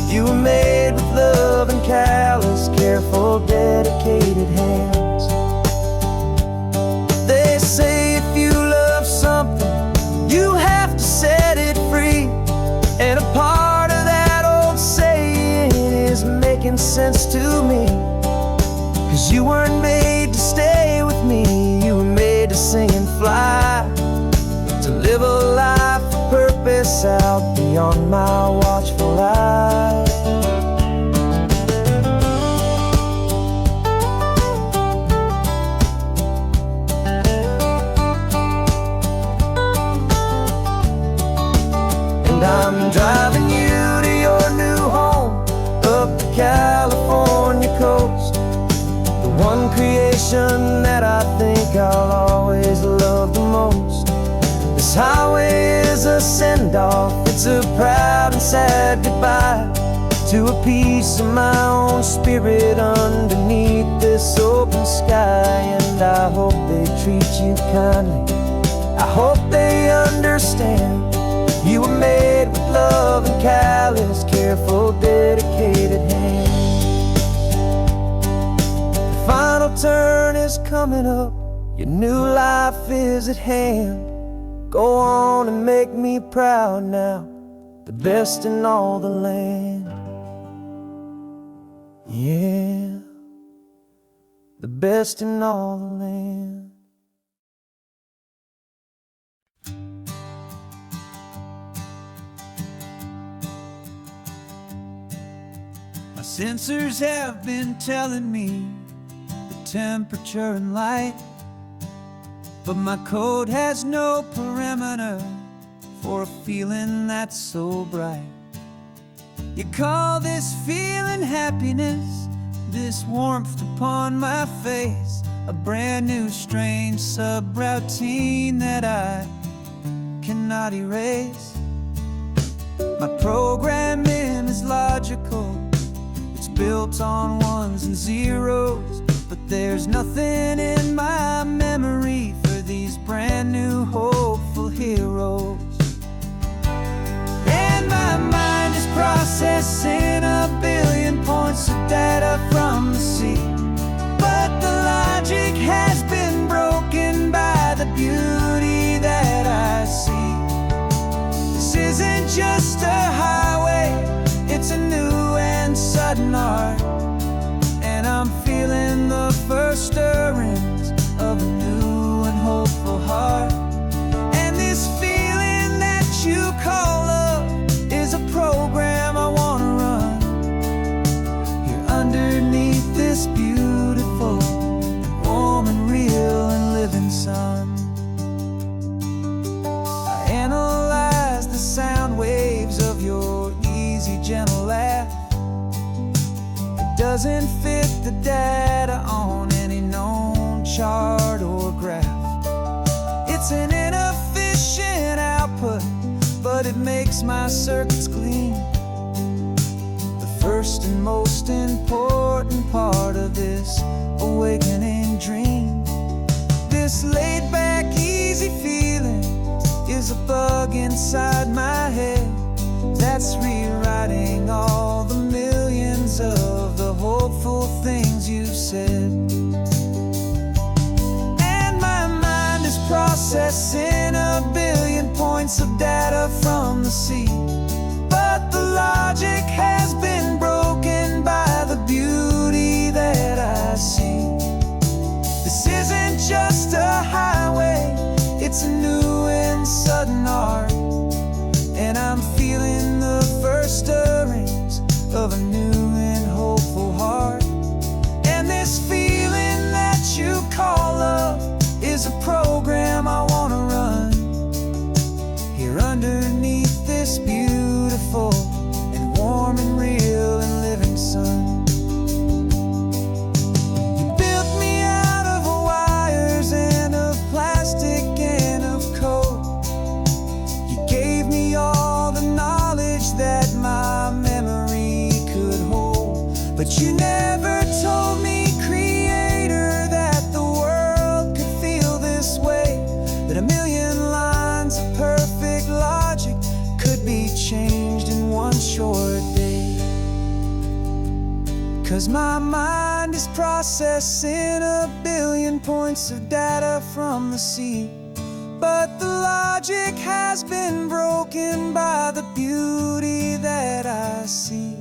you were made with love and callous, careful, dedicated hands. They say if you love something, you have to set it free. And a part of that old saying is making sense to me, 'cause you weren't made to stay with me, you were made to sing and fly, to live a life of purpose out beyond my watchful eye. California coast, the one creation that I think I'll always love the most. This highway is a send-off, it's a proud and sad goodbye to a piece of my own spirit underneath this open sky. And I hope they treat you kindly, I hope they understand you were made with love and callous, careful, dedicated hands. The final turn is coming up, your new life is at hand. Go on and make me proud now, the best in all the land. Yeah, the best in all the land. My sensors have been telling me the temperature and light, but my code has no parameter for a feeling that's so bright. You call this feeling happiness, this warmth upon my face, a brand new strange subroutine that I cannot erase. My programming is logical, it's built on ones and zeros, but there's nothing in my memory for these brand new hopeful heroes. And my mind is processing a billion points of data from the sea, but the logic has been broken by the beauty that I see. This isn't just a highway, it's a new and sudden art, and I'm feeling the first stirrings of a new and hopeful heart. And this feeling that you call love is a program I wanna run here underneath this beautiful, warm and real and living sun. I analyze the sound waves of your easy, gentle laugh. It doesn't fit the data on any known chart or graph. It's an inefficient output, but it makes my circuits gleam. The first and most important part of this awakening dream. This laid-back, easy feeling is a bug inside my head that's rewriting all the millions of the hopeful things you've said. And my mind is processing a billion points of data from the sea, but the logic has been broken by the beauty that I see. This isn't just a highway, it's a new and sudden art, and I'm feeling the first stirrings of a new and hopeful heart. And this feeling that you call love is a program I wanna run here underneath this beautiful and warm and real and living sun. You built me out of wires and of plastic and of code. You gave me all the knowledge that my memory could hold, but you never told me, Creator, that the world could feel this way, that a million lines of perfect logic could be changed in one short day. 'Cause my mind is processing a billion points of data from the sea, but the logic has been broken by the beauty that I see.